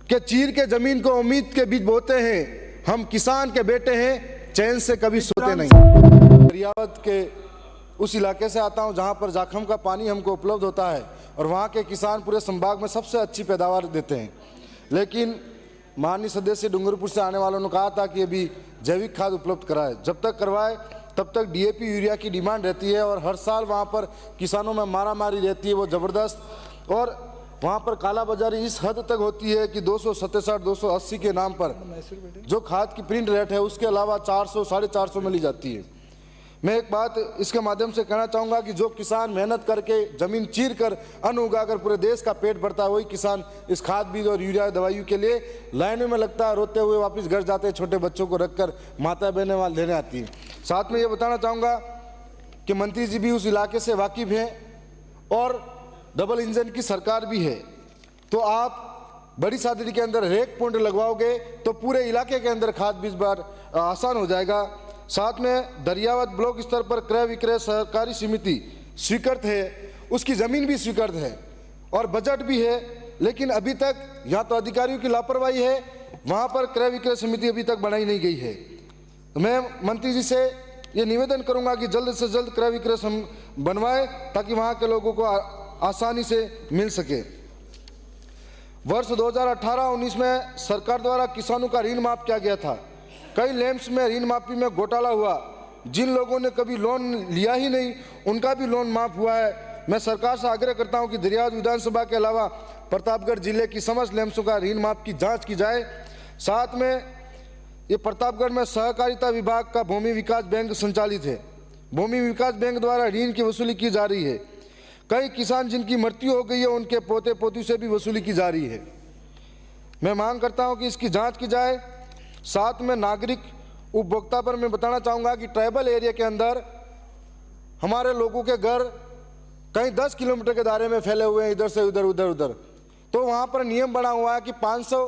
कि चीर के जमीन को उम्मीद के बीज बोते हैं, हम किसान के बेटे हैं, चैन से कभी सोते नहीं। दरियावत के उस इलाके से आता हूं जहां पर जाखम का पानी हमको उपलब्ध होता है और वहां के किसान पूरे संभाग में सबसे अच्छी पैदावार देते हैं। लेकिन माननीय सदस्य डूंगरपुर से आने वालों ने कहा था कि अभी जैविक खाद उपलब्ध कराए, जब तक करवाए तब तक डीएपी यूरिया की डिमांड रहती है और हर साल वहाँ पर किसानों में मारामारी रहती है वो ज़बरदस्त। और वहाँ पर कालाबाजारी इस हद तक होती है कि 267 280 के नाम पर जो खाद की प्रिंट रेट है उसके अलावा 400 450 में ली जाती है। मैं एक बात इसके माध्यम से कहना चाहूँगा कि जो किसान मेहनत करके ज़मीन चीर कर अन्न उगाकर पूरे देश का पेट भरता है, वही किसान इस खाद बीज और यूरिया दवाइयों के लिए लाइनों में लगता है, रोते हुए वापस घर जाते हैं, छोटे बच्चों को रखकर माता बहनें वाले लेने आती हैं। साथ में ये बताना चाहूँगा कि मंत्री जी भी उस इलाके से वाकिफ़ हैं और डबल इंजन की सरकार भी है, तो आप बड़ी सादड़ी के अंदर रेक पॉइंट लगवाओगे तो पूरे इलाके के अंदर खाद बीज बार आसान हो जाएगा। साथ में दरियावत ब्लॉक स्तर पर क्रय विक्रय सहकारी समिति स्वीकृत है, उसकी ज़मीन भी स्वीकृत है और बजट भी है, लेकिन अभी तक या तो अधिकारियों की लापरवाही है, वहाँ पर क्रय विक्रय समिति अभी तक बनाई नहीं गई है। तो मैं मंत्री जी से ये निवेदन करूँगा कि जल्द से जल्द क्रय विक्रय बनवाए ताकि वहाँ के लोगों को आसानी से मिल सके। वर्ष 2018-19 में सरकार द्वारा किसानों का ऋण माफ किया गया था। कई लैंप्स में ऋण माफी में घोटाला हुआ। जिन लोगों ने कभी लोन लिया ही नहीं उनका भी लोन माफ हुआ है। मैं सरकार से आग्रह करता हूं कि दरियावत विधानसभा के अलावा प्रतापगढ़ जिले की समस्त लैंप्सों का ऋण माफ की जांच की जाए। साथ में ये प्रतापगढ़ में सहकारिता विभाग का भूमि विकास बैंक संचालित है। भूमि विकास बैंक द्वारा ऋण की वसूली की जा रही है। कई किसान जिनकी मृत्यु हो गई है उनके पोते पोती से भी वसूली की जा रही है। मैं मांग करता हूं कि इसकी जांच की जाए। साथ में नागरिक उपभोक्ता पर मैं बताना चाहूँगा कि ट्राइबल एरिया के अंदर हमारे लोगों के घर कहीं 10 किलोमीटर के दायरे में फैले हुए हैं, इधर से उधर उधर उधर। तो वहाँ पर नियम बना हुआ है कि 500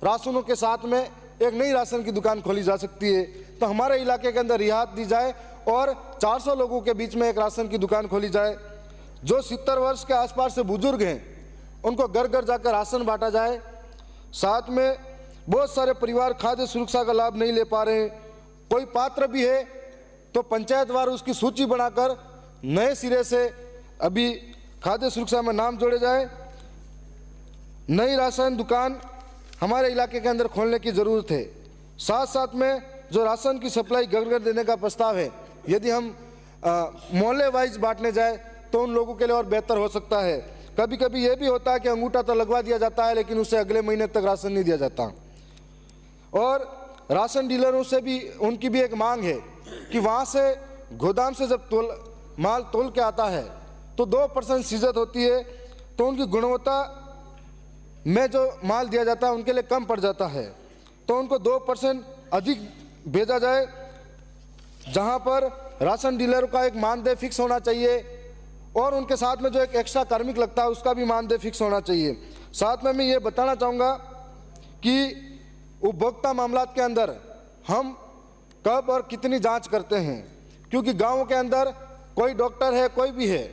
राशनों के साथ में एक नई राशन की दुकान खोली जा सकती है। तो हमारे इलाके के अंदर रियायत दी जाए और 400 लोगों के बीच में एक राशन की दुकान खोली जाए। जो 70 वर्ष के आसपास से बुजुर्ग हैं उनको घर घर जाकर राशन बांटा जाए। साथ में बहुत सारे परिवार खाद्य सुरक्षा का लाभ नहीं ले पा रहे हैं। कोई पात्र भी है तो पंचायतवार उसकी सूची बनाकर नए सिरे से अभी खाद्य सुरक्षा में नाम जोड़े जाए। नई राशन दुकान हमारे इलाके के अंदर खोलने की ज़रूरत है। साथ साथ में जो राशन की सप्लाई घर घर देने का प्रस्ताव है, यदि हम मोहल्ले वाइज बांटने जाए तो उन लोगों के लिए और बेहतर हो सकता है। कभी कभी ये भी होता है कि अंगूठा तो लगवा दिया जाता है लेकिन उसे अगले महीने तक राशन नहीं दिया जाता। और राशन डीलरों से भी उनकी भी एक मांग है कि वहाँ से गोदाम से जब माल तोल के आता है तो 2% सीजत होती है, तो उनकी गुणवत्ता में जो माल दिया जाता है उनके लिए कम पड़ जाता है, तो उनको 2% अधिक भेजा जाए। जहाँ पर राशन डीलर का एक मानदेय फिक्स होना चाहिए और उनके साथ में जो एक एक्स्ट्रा कार्मिक लगता है उसका भी मानदेय फिक्स होना चाहिए। साथ में मैं ये बताना चाहूँगा कि उपभोक्ता मामलात के अंदर हम कब और कितनी जांच करते हैं, क्योंकि गाँव के अंदर कोई डॉक्टर है, कोई भी है,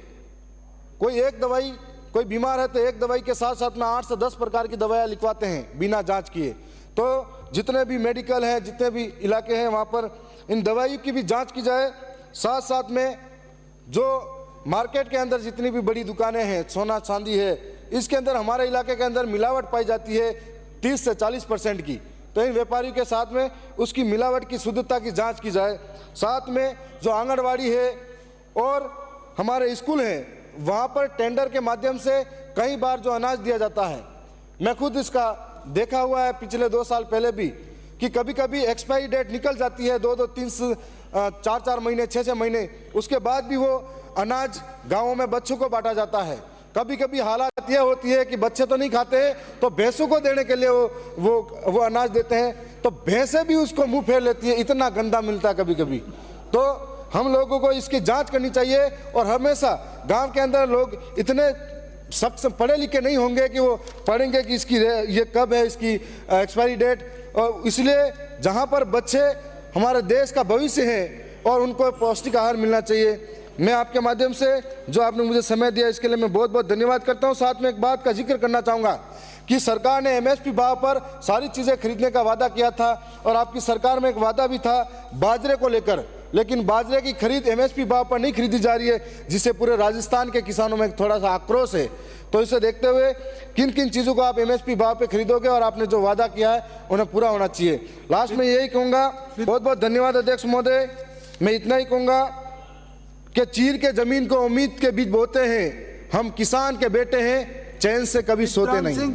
कोई एक दवाई, कोई बीमार है तो एक दवाई के साथ साथ में 8 से 10 प्रकार की दवाइयाँ लिखवाते हैं बिना जांच किए। तो जितने भी मेडिकल हैं, जितने भी इलाके हैं, वहाँ पर इन दवाइयों की भी जांच की जाए। साथ साथ में जो मार्केट के अंदर जितनी भी बड़ी दुकानें हैं, सोना चांदी है, इसके अंदर हमारे इलाके के अंदर मिलावट पाई जाती है 30 से 40% की। तो इन व्यापारियों के साथ में उसकी मिलावट की शुद्धता की जांच की जाए। साथ में जो आंगनवाड़ी है और हमारे स्कूल हैं, वहाँ पर टेंडर के माध्यम से कई बार जो अनाज दिया जाता है, मैं खुद इसका देखा हुआ है पिछले 2 साल पहले भी, कि कभी कभी एक्सपायरी डेट निकल जाती है 2-2, 3, 4-4 महीने, 6-6 महीने, उसके बाद भी वो अनाज गाँवों में बच्चों को बांटा जाता है। कभी कभी हालत यह होती है कि बच्चे तो नहीं खाते तो भैंसों को देने के लिए वो अनाज देते हैं, तो भैंसें भी उसको मुंह फेर लेती है, इतना गंदा मिलता है कभी कभी। तो हम लोगों को इसकी जांच करनी चाहिए और हमेशा गांव के अंदर लोग इतने सख्त पढ़े लिखे नहीं होंगे कि वो पढ़ेंगे कि इसकी ये कब है इसकी एक्सपायरी डेट। और इसलिए जहां पर बच्चे हमारे देश का भविष्य है और उनको पौष्टिक आहार मिलना चाहिए। मैं आपके माध्यम से जो आपने मुझे समय दिया इसके लिए मैं बहुत बहुत धन्यवाद करता हूं। साथ में एक बात का जिक्र करना चाहूँगा कि सरकार ने एमएसपी भाव पर सारी चीज़ें खरीदने का वादा किया था और आपकी सरकार में एक वादा भी था बाजरे को लेकर, लेकिन बाजरे की खरीद एमएसपी भाव पर नहीं खरीदी जा रही है, जिससे पूरे राजस्थान के किसानों में थोड़ा सा आक्रोश है। तो इसे देखते हुए किन किन चीज़ों को आप एमएसपी भाव पे खरीदोगे और आपने जो वादा किया है उन्हें पूरा होना चाहिए। लास्ट में यही कहूँगा, बहुत बहुत धन्यवाद अध्यक्ष महोदय। मैं इतना ही कहूँगा कि चीर के जमीन को उम्मीद के बीज बोते हैं, हम किसान के बेटे हैं, चैन से कभी सोते नहीं।